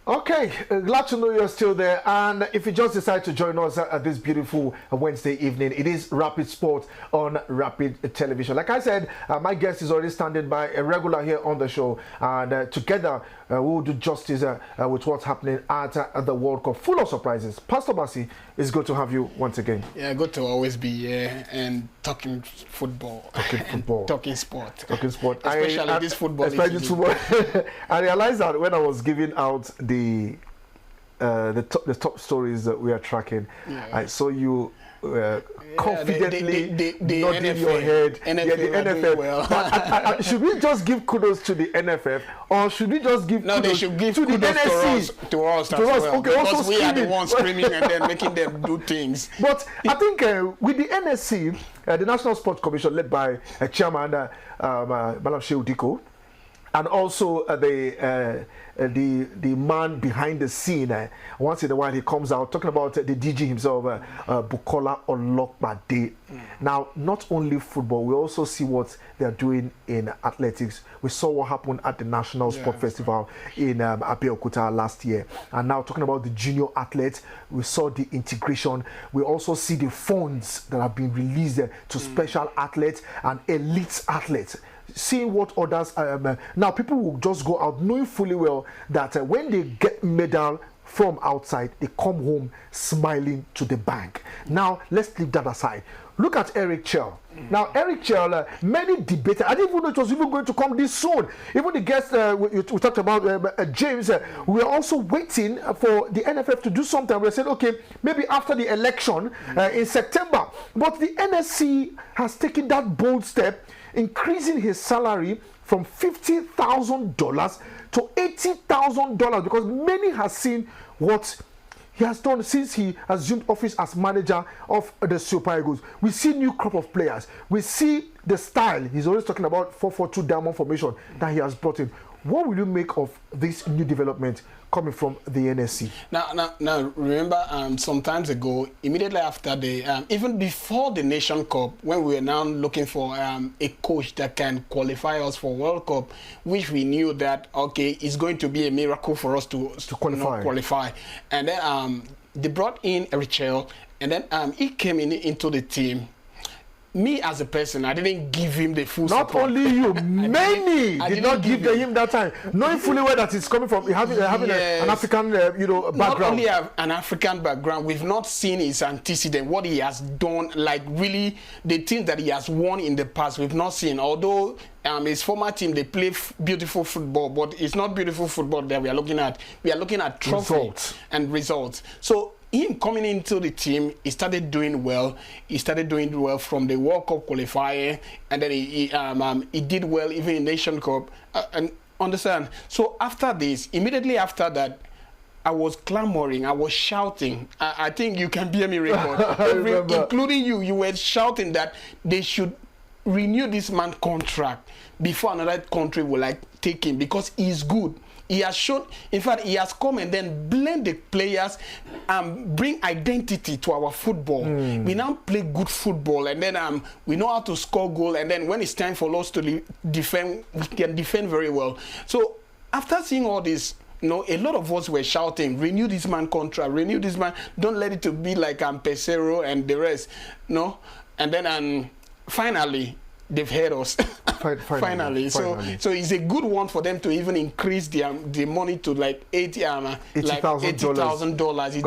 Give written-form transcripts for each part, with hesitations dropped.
Okay, glad to know you're still there. And if you just decide to join us at this beautiful Wednesday evening, it is Rapid Sport on Rapid Television. Like I said, my guest is already standing by, a regular here on the show. And together, we will do justice with what's happening at the World Cup. Full of surprises. Pastor Basi, it's good to have you once again. Yeah, good to always be here and talking football. Talking football. Talking sport. Talking sport. Especially this football. Especially this football. I realized that when I was giving out the top stories that we are tracking, yeah. I saw you confidently nodding your head. NFF, the NFF. Well. Should we just give kudos to the NFF, or should we just give kudos they should give to kudos the NSC? To us as well. Okay, because also we screaming. are the ones screaming and then making them do things. But I think with the NSC, the National Sports Commission, led by Chairman Malam Shehu Diko, and also the man behind the scene, once in a while he comes out talking about the DG himself, Bukola Olokpade. Now, not only football, we also see what they're doing in athletics. We saw what happened at the National Sport Festival in Abeokuta last year. And now talking about the junior athletes, we saw the integration. We also see the funds that have been released to special athletes and elite athletes. Seeing what others now people will just go out knowing fully well that when they get medal from outside, they come home smiling to the bank. Now let's leave that aside. Look at Eric Chelle. Now Eric Chelle, many debated. I didn't even know it was even going to come this soon. Even the guest we talked about, James, we were also waiting for the NFF to do something. We said, okay, maybe after the election in September. But the NSC has taken that bold step, increasing his salary from $50,000 to $80,000, because many have seen what he has done since he assumed office as manager of the Super Eagles. We see new crop of players. We see the style. He's always talking about 4-4-2 diamond formation that he has brought in. What will you make of this new development coming from the NSC? Now, remember, some times ago, immediately after the, even before the Nation Cup, when we were now looking for a coach that can qualify us for World Cup, which we knew that, okay, it's going to be a miracle for us to qualify. And then they brought in Eric Chelle, and then he came into the team. Me as a person, I didn't give him the full support. Not only you, many did not give him that time, knowing fully where that is coming from, having an African, background. Not only an African background, we've not seen his antecedent, what he has done, like really the things that he has won in the past. We've not seen, although his former team, they play beautiful football, but it's not beautiful football that we are looking at. We are looking at trophies and results. So him coming into the team, he started doing well. He started doing well from the World Cup qualifier, and then he did well even in Nation Cup. And understand? So after this, immediately after that, I was clamoring, I was shouting. I think you can hear me record, including you. You were shouting that they should renew this man's contract before another country will take him, because he's good. He has shown, in fact, he has come and then blend the players and bring identity to our football. We now play good football, and then we know how to score goal, and then when it's time for us to defend, we can defend very well. So after seeing all this, a lot of us were shouting, renew this man contract, renew this man, don't let it to be like Pesero and the rest. No? And then finally, they've heard us. Finally. So it's a good one for them to even increase the money to like $80,000. It's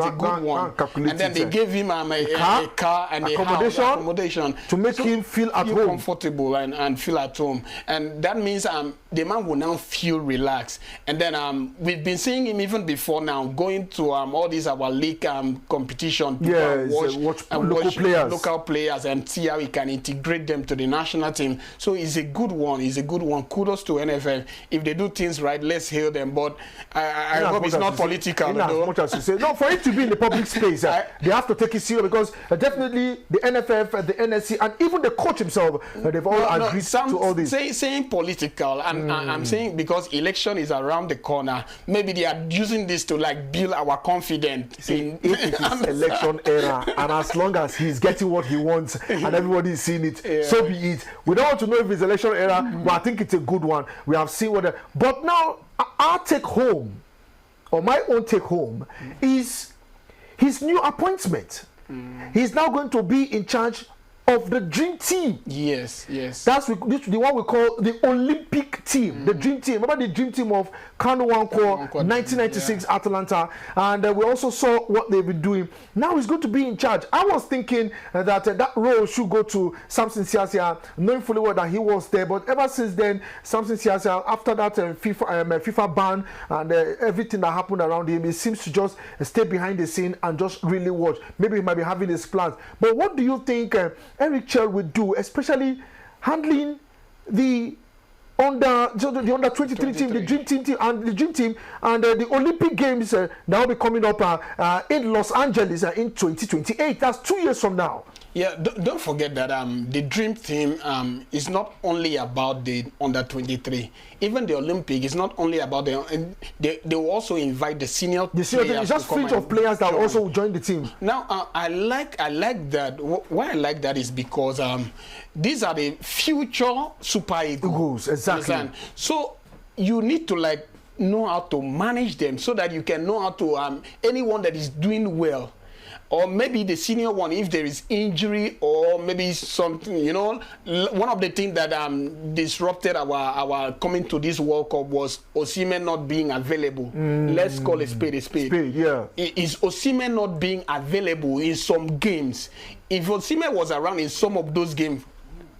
a good one. And then they gave him a car and accommodation to make him feel at home, comfortable and feel at home. And that means the man will now feel relaxed. And then we've been seeing him even before now going to all these our league competition. Watch local players and see how he can integrate them to the national team. So it's a good one. It's a good one. Kudos to NFL. If they do things right, let's hail them. But I hope it's not political. As much as you say, no, for it to be in the public space, they have to take it serious, because definitely the NFF, the NSC, and even the coach himself, they've all agreed to all this. Saying political, and I'm saying because election is around the corner, maybe they are using this to build our confidence. If it is election era, and as long as he's getting what he wants and everybody is seeing it, so be it. We don't want to know if it's election era, but I think it's a good one. We have seen what. But now, our take home or my own take home, is his new appointment. He's now going to be in charge of the dream team. Yes. That's the one we call the Olympic team, the dream team. Remember the dream team of Kanu Nwankwo, 1996 Atlanta, and we also saw what they've been doing. Now he's going to be in charge. I was thinking that that role should go to Samson Siasia, knowing fully well that he was there. But ever since then, Samson Siasia, after that FIFA ban and everything that happened around him, he seems to just stay behind the scene and just really watch. Maybe he might be having his plans. But what do you think Eric Chelle will do, especially handling the under 23 team, the dream team, and the Olympic Games that will be coming up in Los Angeles in 2028. That's 2 years from now. Yeah, don't forget that the dream team is not only about the under 23. Even the Olympic is not only about they will also invite the senior players. It's just fringe of players that also join the team. Now I like that. Why I like that is because these are the future Super Eagles. Exactly. So you need to know how to manage them so that you can know how to anyone that is doing well. Or maybe the senior one, if there is injury or maybe something, one of the things that disrupted our coming to this World Cup was Osimhen not being available. Let's call a spade a spade. Is Osimhen not being available in some games? If Osimhen was around in some of those games,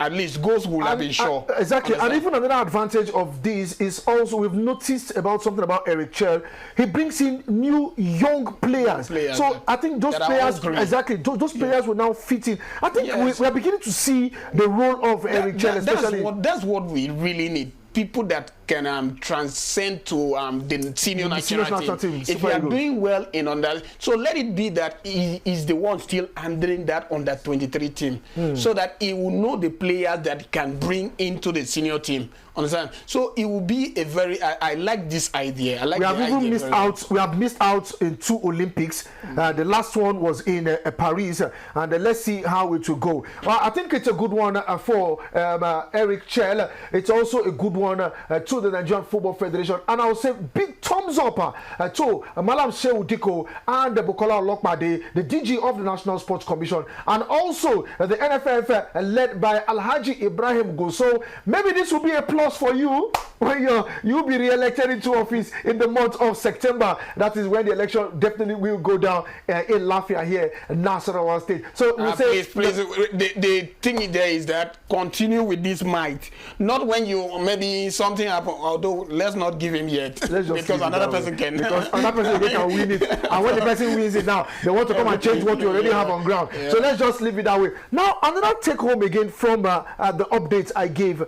at least goals will have been sure. Exactly. And even another advantage of this is also we've noticed about something about Eric Chelle. He brings in new young players. So I think those players, those players will now fit in. I think we are beginning to see the role of Eric Chelle, especially. That's what we really need. People that can transcend to the senior national team. If you are doing well in under, so let it be that he is the one still handling that under 23 team, so that he will know the players that can bring into the senior team. Understand? So it will be a very. I like this idea. I like. We have even missed out. We have missed out in 2 Olympics. The last one was in Paris, and let's see how it will go. Well, I think it's a good one for Eric Chelle. It's also a good one to the Nigerian Football Federation, and I will say big thumbs up to Malam Shehu Diko and Bukola Olokpade, the DG of the National Sports Commission, and also the NPFL led by Alhaji Ibrahim Goso. Maybe this will be a plus for you when you'll be re-elected into office in the month of September. That is when the election definitely will go down in Lafayette here in Nasarawa State. So we say, please, the thing there is that continue with this might. Not when you maybe something happen. Although let's not give him yet, because another person can. Because another person can win it, and when the person wins it now, they want to come and change what you already have on ground. So let's just leave it that way. Now another take home again from the updates I gave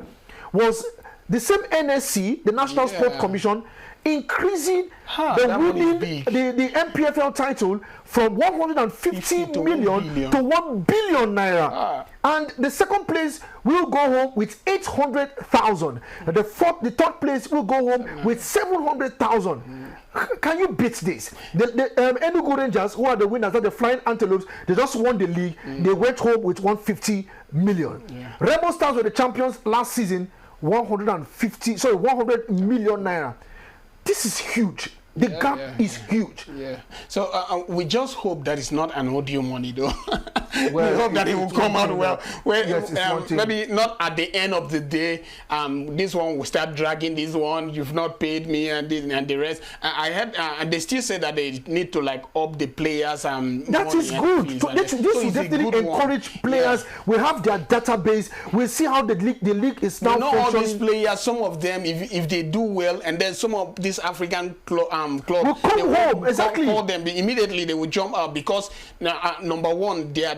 was the same NSC, the National Sports Commission, increasing the winning the NPFL title from 150 million to 1 billion naira. And the second place will go home with 800,000. The third place will go home with 700,000. Can you beat this? The Enugu Rangers, who are the winners, are the Flying Antelopes, they just won the league. They went home with 150 million. Rebel Stars were the champions last season, 100 million naira. This is huge. The gap is huge. So we just hope that it's not an audio money, though. We hope that it will come out well. Maybe not at the end of the day. This one will start dragging this one. You've not paid me, and the rest. I heard, and they still say that they need to up the players. That is good. This will definitely encourage players. We have their database. We see how the league is now functioning. All these players, some of them, if they do well, and then some of these African club will come home. Exactly. Call them immediately. They will jump out because number one, their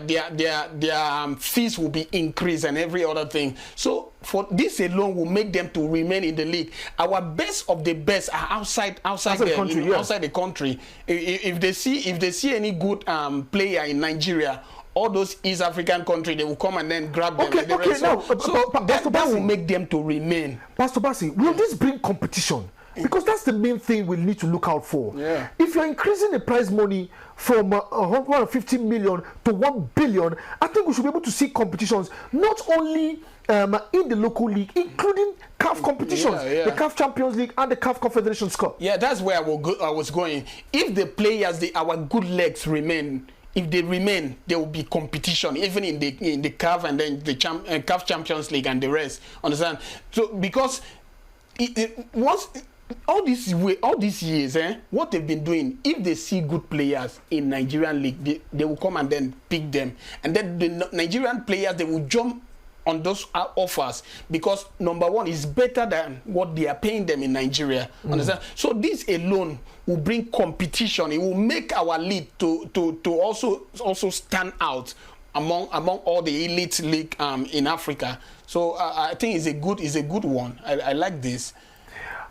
fees will be increased and every other thing. So for this alone will make them to remain in the league. Our best of the best are outside the country. Outside the country. If they see any good player in Nigeria, all those East African countries, they will come and then grab them. Now, that will make them to remain. Pastor Bassi, will this bring competition Because that's the main thing we need to look out for. Yeah. If you're increasing the prize money from 150 million to 1 billion, I think we should be able to see competitions not only in the local league, including CAF competitions, the CAF Champions League and the CAF Confederations Cup. Yeah, that's where I was going. If the players, our good legs remain, if they remain, there will be competition, even in the CAF and then the CAF Champions League and the rest. Understand? So because once all these years, what they've been doing, if they see good players in Nigerian league, they will come and then pick them, and then the Nigerian players, they will jump on those offers because number one is better than what they are paying them in Nigeria. Understand? So this alone will bring competition. It will make our league to also stand out among all the elite league in Africa. So I think it's a good one. I like this.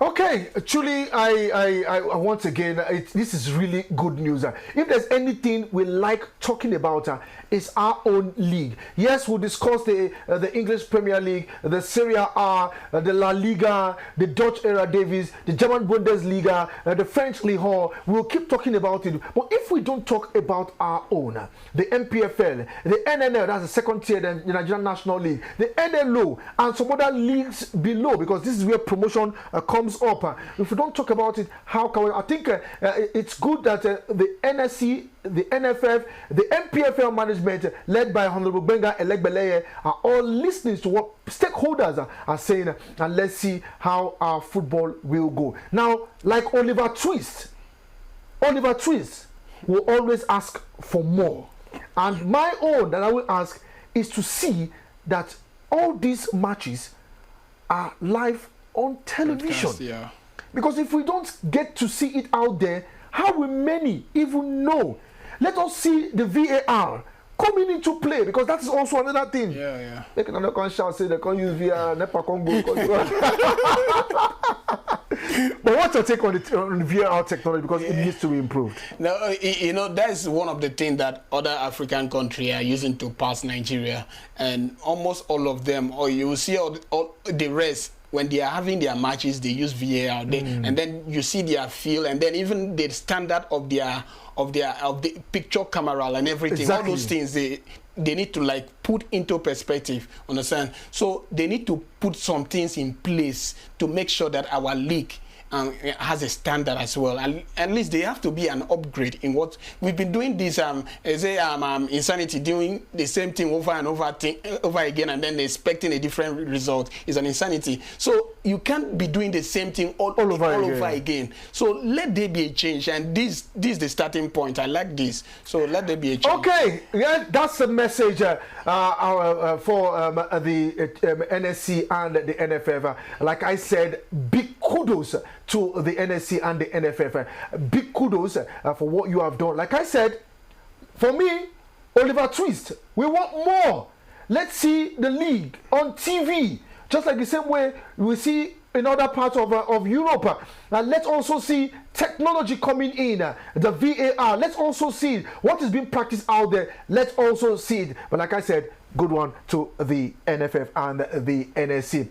Okay, truly, I once again, this is really good news. If there's anything we like talking about, it's our own league. Yes, we'll discuss the English Premier League, the Serie A, the La Liga, the Dutch Era Davis, the German Bundesliga, the French Ligue 1. We'll keep talking about it. But if we don't talk about our own, the NPFL, the NNL, that's the second tier, the Nigerian National League, the NLO, and some other leagues below, because this is where promotion comes up. If we don't talk about it, how can we? I think it's good that the NSC, the NFF, the NPFL management, led by Honorable Benga Elegbeleye, are all listening to what stakeholders are saying, and let's see how our football will go. Now, like Oliver Twist will always ask for more, and my own that I will ask is to see that all these matches are live on television. Yeah. Because if we don't get to see it out there, how will many even know? Let us see the VAR coming into play, because that is also another thing. Yeah. They can say they can't use VAR, never can go. But what's your take on the VAR technology? Because it needs to be improved. Now, that's one of the things that other African countries are using to pass Nigeria, and almost all of them, or you will see all the rest. When they are having their matches, they use VAR, and then you see their feel, and then even the standard of the picture camera and everything. Exactly. All those things they need to like put into perspective. Understand? So they need to put some things in place to make sure that our league has a standard as well, and at least they have to be an upgrade in what we've been doing. This insanity, doing the same thing over and over again, and then expecting a different result is an insanity. So you can't be doing the same thing all over again. So let there be a change, and this is the starting point. I like this. So let there be a change. Okay, yeah, that's the message for the NSC and the NFF. Like I said, big kudos to the NSC and the NFF. Big kudos for what you have done. Like I said, for me, Oliver Twist, we want more. Let's see the league on TV, just like the same way we see in other parts of Europe. And let's also see technology coming in, the VAR. Let's also see what is being practiced out there. Let's also see it. But like I said, good one to the NFF and the NSC.